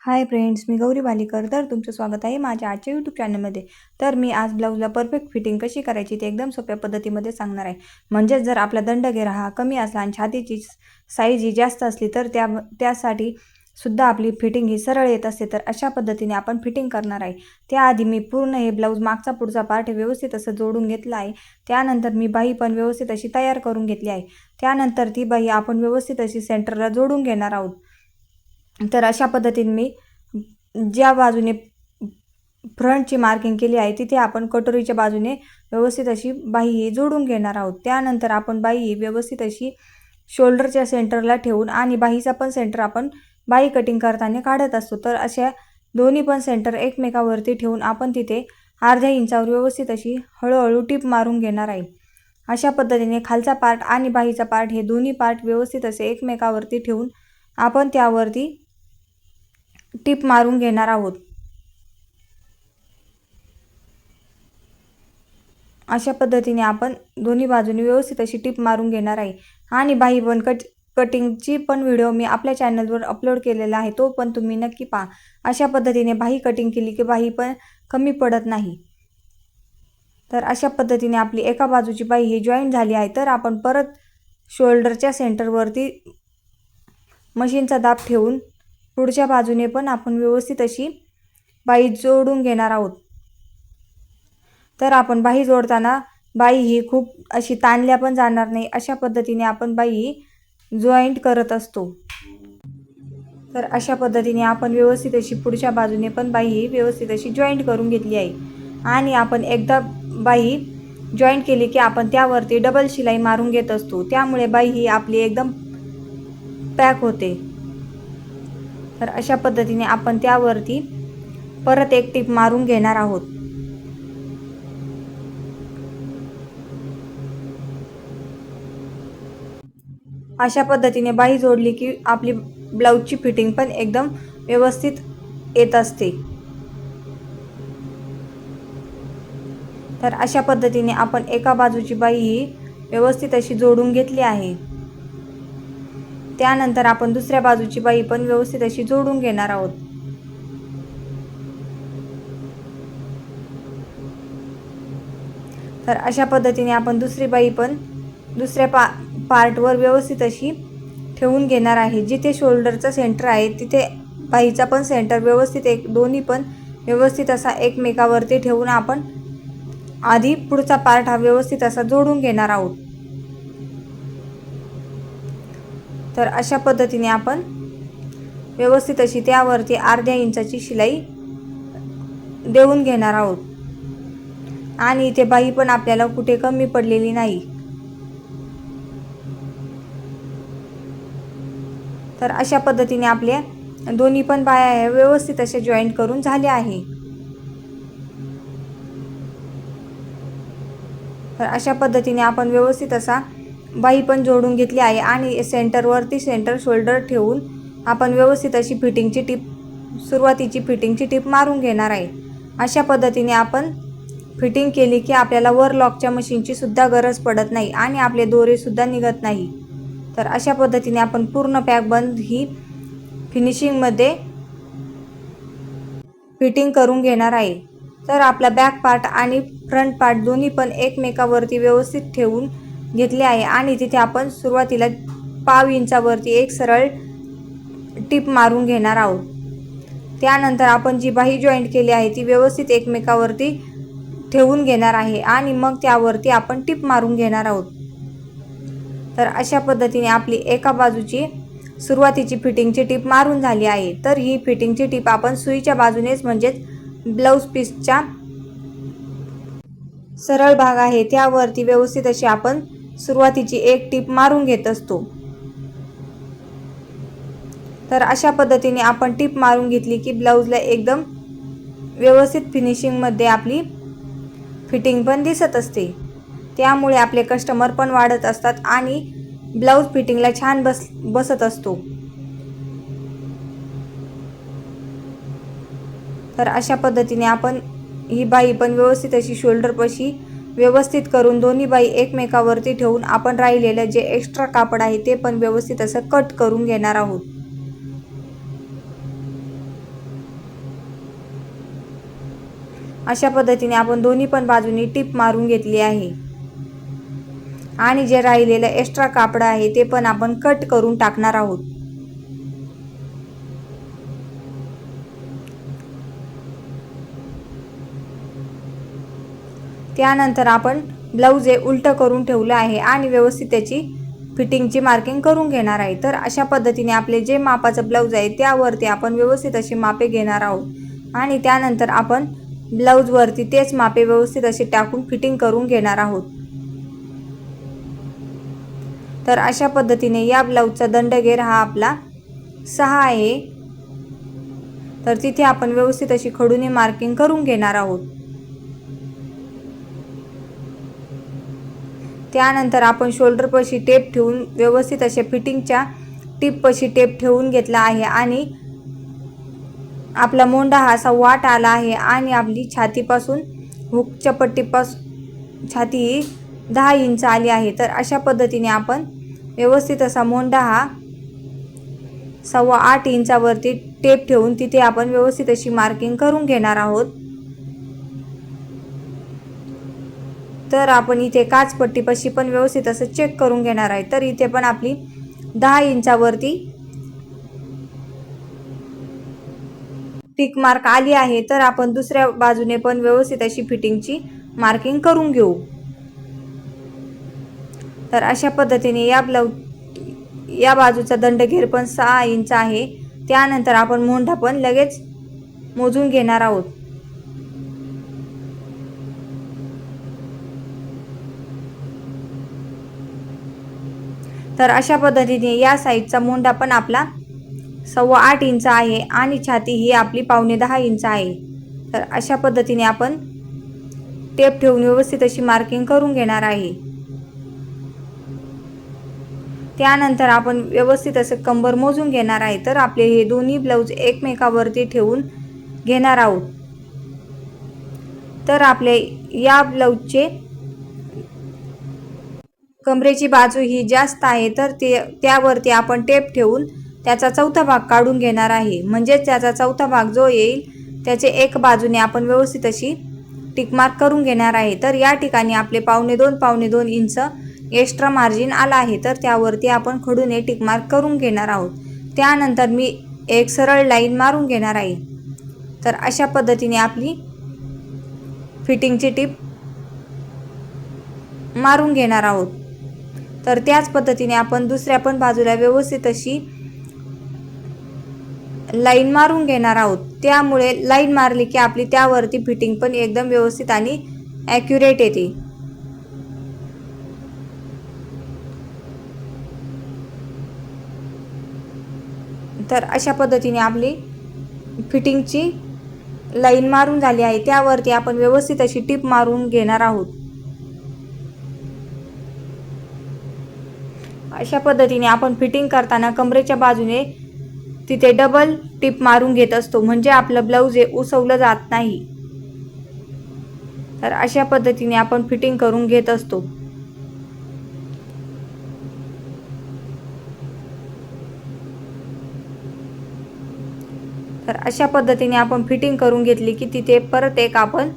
Hi friends, मी गौरी बालीकर. तर तुमचं स्वागत आहे माझ्या आजच्या यूट्यूब चॅनलमध्ये. तर मी आज ब्लाऊजला परफेक्ट फिटिंग कशी करायची ते एकदम सोप्या पद्धतीमध्ये सांगणार आहे. म्हणजेच जर आपला दंडघेरा हा कमी असला आणि छातीची साईज ही जास्त असली तर त्यासाठी सुद्धा आपली फिटिंग ही सरळ येत असते. तर अशा पद्धतीने आपण फिटिंग करणार आहे. त्याआधी मी पूर्ण हे ब्लाऊज मागचा पुढचा पार्ट व्यवस्थित असं जोडून घेतला आहे. त्यानंतर मी बाही पण व्यवस्थित अशी तयार करून घेतली आहे. त्यानंतर ती बाही आपण व्यवस्थित अशी सेंटरला जोडून घेणार आहोत. तर अशा पद्धतीने मी ज्या बाजूने फ्रंटची मार्किंग केली आहे तिथे आपण कटोरीच्या बाजूने व्यवस्थित अशी बाही ही जोडून घेणार आहोत. त्यानंतर आपण बाही ही व्यवस्थित अशी शोल्डरच्या सेंटरला ठेवून आणि बाहीचा पण सेंटर आपण बाही कटिंग करताना काढत असतो. तर अशा दोन्ही पण सेंटर एकमेकावरती ठेवून आपण तिथे अर्ध्या इंचावर व्यवस्थित अशी हळूहळू टिप मारून घेणार आहे. अशा पद्धतीने खालचा पार्ट आणि बाहीचा पार्ट हे दोन्ही पार्ट व्यवस्थित असे एकमेकावरती ठेवून आपण त्यावरती टिप मारून घेणार आहोत. अशा पद्धतीने आपण दोन्ही बाजूने व्यवस्थित अशी टिप मारून घेणार आहे. आणि बाही पण कटिंगची पण व्हिडिओ मी आपल्या चॅनलवर अपलोड केलेला आहे, तो पण तुम्ही नक्की पहा. अशा पद्धतीने बाही कटिंग केली की बाही पण कमी पडत नाही. तर अशा पद्धतीने आपली एका बाजूची बाही ही जॉईंट झाली आहे. तर आपण परत शोल्डरच्या सेंटरवरती मशीनचा दाब ठेवून पुढच्या बाजूने पण आपण व्यवस्थित अशी बाही जोडून घेणार आहोत. तर आपण बाही जोडताना बाही ही खूप अशी ताणल्या पण जाणार नाही, अशा पद्धतीने आपण बाही जॉईंट करत असतो. तर अशा पद्धतीने आपण व्यवस्थित अशी पुढच्या बाजूने पण बाही व्यवस्थित अशी जॉईंट करून घेतली आहे. आणि आपण एकदा बाही जॉईंट केली की आपण त्यावरती डबल शिलाई मारून घेत असतो, त्यामुळे बाही ही आपली एकदम पॅक होते. तर अशा पद्धतीने आपण त्यावरती परत एक टिप मारून घेणार आहोत. अशा पद्धतीने बाही जोडली की आपली ब्लाऊजची फिटिंग पण एकदम व्यवस्थित येत असते. तर अशा पद्धतीने आपण एका बाजूची बाही ही व्यवस्थित अशी जोडून घेतली आहे. त्यानंतर आपण दुसऱ्या बाजूची बाही पण व्यवस्थित अशी जोडून घेणार आहोत. तर अशा पद्धतीने आपण दुसरी बाही पण दुसऱ्या पार्टवर व्यवस्थित अशी ठेवून घेणार आहे. जिथे शोल्डरचा सेंटर आहे तिथे बाहीचा पण सेंटर व्यवस्थित दोन्ही पण व्यवस्थित असा एकमेकावरती ठेवून आपण आधी पुढचा पार्ट हा व्यवस्थित असा जोडून घेणार आहोत. तर अशा पद्धतीने आपण व्यवस्थित अशी त्यावरती अर्ध्या इंचाची शिलाई देऊन घेणार आहोत. आणि इथे बाही पण आपल्याला कुठे कमी पडलेली नाही. तर अशा पद्धतीने आपल्या दोन्ही पण बाह्या व्यवस्थित असे जॉईंट करून झाले आहे. तर अशा पद्धतीने आपण व्यवस्थित असा बाही पण जोडून घेतली आहे. आणि सेंटरवरती सेंटर शोल्डर ठेवून आपण व्यवस्थित अशी फिटिंगची टिप सुरुवातीची फिटिंगची टिप मारून घेणार आहे. अशा पद्धतीने आपण फिटिंग केली की आपल्याला वर लॉकच्या मशीनची सुद्धा गरज पडत नाही आणि आपले दोरे सुद्धा निघत नाही. तर अशा पद्धतीने आपण पूर्ण पॅक बंद ही फिनिशिंगमध्ये फिटिंग करून घेणार आहे. तर आपला बॅक पार्ट आणि फ्रंट पार्ट दोन्ही पण एकमेकावरती व्यवस्थित ठेवून घेतले आहे. आणि तिथे आपण सुरुवातीला पाव इंचावरती एक सरळ टिप मारून घेणार आहोत. त्यानंतर आपण जी बाही जॉईंट केली आहे ती व्यवस्थित एकमेकावरती ठेवून घेणार आहे आणि मग त्यावरती आपण टिप मारून घेणार आहोत. तर अशा पद्धतीने आपली एका बाजूची सुरुवातीची फिटिंगची टिप मारून झाली आहे. तर ही फिटिंगची टिप आपण सुईच्या बाजूनेच म्हणजेच ब्लाऊज पीसच्या सरळ भाग आहे त्यावरती व्यवस्थित अशी आपण सुरुवातीची एक टिप मारून घेत असतो. तर अशा पद्धतीने आपण टिप मारून घेतली की ब्लाऊजला एकदम व्यवस्थित फिनिशिंगमध्ये आपली फिटिंग पण दिसत असते. त्यामुळे आपले कस्टमर पण वाढत असतात आणि ब्लाऊज फिटिंगला छान बसत असतो. तर अशा पद्धतीने आपण ही बाही पण व्यवस्थित अशी शोल्डरपाशी व्यवस्थित करून दोन्ही बाही एकमेकावरती ठेवून आपण राहिलेलं जे एक्स्ट्रा कापड आहे ते पण व्यवस्थित असं कट करून घेणार आहोत. अशा पद्धतीने आपण दोन्ही पण बाजूनी टिप मारून घेतली आहे आणि जे राहिलेलं एक्स्ट्रा कापड आहे ते पण आपण कट करून टाकणार आहोत। त्यानंतर आपण ब्लाऊज हे उलट करून ठेवलं आहे आणि व्यवस्थित त्याची फिटिंगची मार्किंग करून घेणार आहे। तर अशा पद्धतीने आपले जे मापाचं ब्लाऊज आहे त्यावरती आपण व्यवस्थित अशी मापे घेणार आहोत आणि त्यानंतर आपण ब्लाऊज वरती तेच मापे व्यवस्थित असे टाकून फिटिंग करून घेणार आहोत। तर अशा पद्धतीने या ब्लाऊजचा दंडघेर हा आपला 6 आहे। तर तिथे आपण व्यवस्थित अशी खडूने मार्किंग करून घेणार आहोत। त्यानंतर आपण शोल्डर पाशी टेप ठेवून व्यवस्थित अशा फिटिंगच्या टिप पाशी टेप ठेवून घेतला आहे आणि आपला मोंढा हा 8.25 आला आहे आणि आपली छातीपासून हुकच्या पट्टीपासून छाती ही 10 इंच आली आहे। तर अशा पद्धतीने आपण व्यवस्थित असा मोंढा हा 8.25 इंचावरती टेप ठेवून तिथे आपण व्यवस्थित अशी मार्किंग करून घेणार आहोत। तर आपण इथे काचपट्टीपाशी पण व्यवस्थित असं चेक करून घेणार आहे। तर इथे पण आपली 10 इंचावरती टिक मार्क आली आहे। तर आपण दुसऱ्या बाजूने पण व्यवस्थित अशी फिटिंगची मार्किंग करून घेऊ। तर अशा पद्धतीने या बाजूचा दंडघेर पण 6 इंच आहे। त्यानंतर आपण मोंढा पण लगेच मोजून घेणार आहोत। तर अशा पद्धतीने या साईडचा मोंढा पण आपला 8.25 इंच आहे आणि छाती ही आपली 9.25 इंच आहे। तर अशा पद्धतीने आपण टेप ठेवून व्यवस्थित अशी मार्किंग करून घेणार आहे। त्यानंतर आपण व्यवस्थित असं कंबर मोजून घेणार आहे। तर आपले हे दोन्ही ब्लाऊज एकमेकावरती ठेवून घेणार आहोत। तर आपले या ब्लाऊजचे कमरेची बाजू ही जास्त आहे तर त्यावरती आपण टेप ठेवून त्याचा चौथा भाग काढून घेणार आहे। म्हणजे त्याचा चौथा भाग जो येईल त्याचे एक बाजूने आपण व्यवस्थित अशी टिक मार्क करून घेणार आहे। तर या ठिकाणी आपले 2.5 इंच एक्स्ट्रा मार्जिन आला आहे। तर त्यावरती आपण खडूने टिक मार्क करून घेणार आहोत। त्यानंतर मी एक सरळ लाईन मारून घेणार आहे। तर अशा पद्धतीने आपली फिटिंगची टिप मारून घेणार आहोत। तर त्याच पद्धतीने आपण दुसऱ्या पण बाजूला व्यवस्थित अशी लाईन मारून घेणार आहोत। त्यामुळे लाईन मारली की आपली त्यावरती फिटिंग पण एकदम व्यवस्थित आणि ॲक्युरेट येते। तर अशा पद्धतीने आपली फिटिंगची लाईन मारून झाली आहे। त्यावरती आपण व्यवस्थित अशी टिप मारून घेणार आहोत। अशा पद्धतीने आपण फिटिंग करताना कमरेच्या बाजूने तिथे डबल टिप मारून घेत असतो म्हणजे आपलं ब्लाऊज हे उसवलं जात नाही। तर अशा पद्धतीने आपण फिटिंग करून घेत असतो। तर अशा पद्धतीने आपण फिटिंग करून घेतली की तिथे परत एक आपण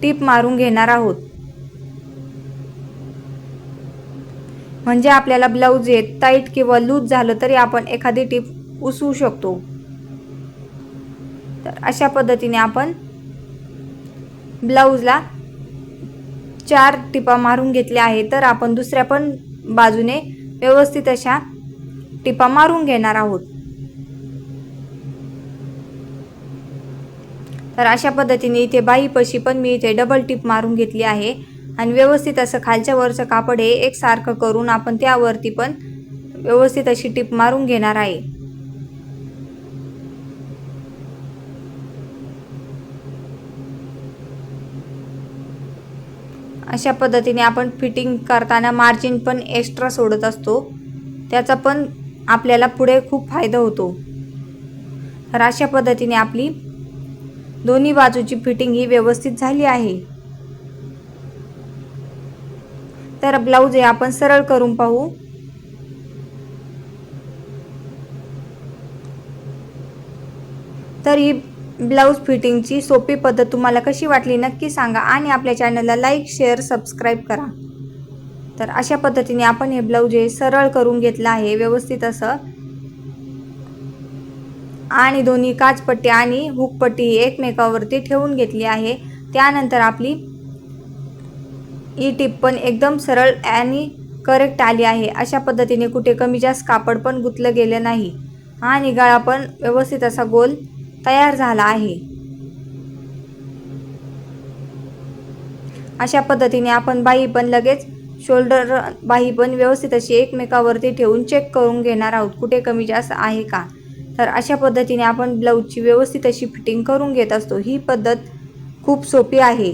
टिप मारून घेणार आहोत। म्हणजे आपल्याला ब्लाऊज हे टाईट किंवा लूज झालं तरी आपण एखादी टिप उसवू शकतो। तर अशा पद्धतीने आपण ब्लाऊजला 4 टिपा मारून घेतल्या आहेत। तर आपण दुसऱ्या पण बाजूने व्यवस्थित अशा टिपा मारून घेणार आहोत। तर अशा पद्धतीने इथे बाहीपाशी पण मी इथे डबल टिप मारून घेतली आहे आणि व्यवस्थित असं खालच्या वरचं कापड हे एकसारखं करून आपण त्यावरती पण व्यवस्थित अशी टिप मारून घेणार आहे। अशा पद्धतीने आपण फिटिंग करताना मार्जिन पण एक्स्ट्रा सोडत असतो, त्याचा पण आपल्याला पुढे खूप फायदा होतो। तर अशा पद्धतीने आपली दोन्ही बाजूची फिटिंग ही व्यवस्थित झाली आहे। तर ब्लाऊज हे आपण सरळ करून पाहू। तर ही ब्लाऊज फिटिंगची सोपी पद्धत तुम्हाला कशी वाटली नक्की सांगा आणि आपल्या चॅनलला लाईक शेअर सबस्क्राईब करा. तर अशा पद्धतीने आपण हे ब्लाऊज सरळ करून घेतलं आहे व्यवस्थित असं, आणि दोन्ही काचपट्टी आणि हुकपट्टी एकमेकावरती ठेवून घेतली आहे. त्यानंतर आपली ई टिप पण एकदम सरळ आणि करेक्ट आली आहे. अशा पद्धतीने कुठे कमी जास्त कापड पण गुंतलं गेलं नाही आणि गळा पण व्यवस्थित असा गोल तयार झाला आहे. अशा पद्धतीने आपण बाही पण लगेच शोल्डर बाही पण व्यवस्थित अशी एकमेकावरती ठेवून चेक करून घेणार आहोत कुठे कमी जास्त आहे का. तर अशा पद्धतीने आपण ब्लाऊजची व्यवस्थित अशी फिटिंग करून घेत असतो. ही पद्धत खूप सोपी आहे.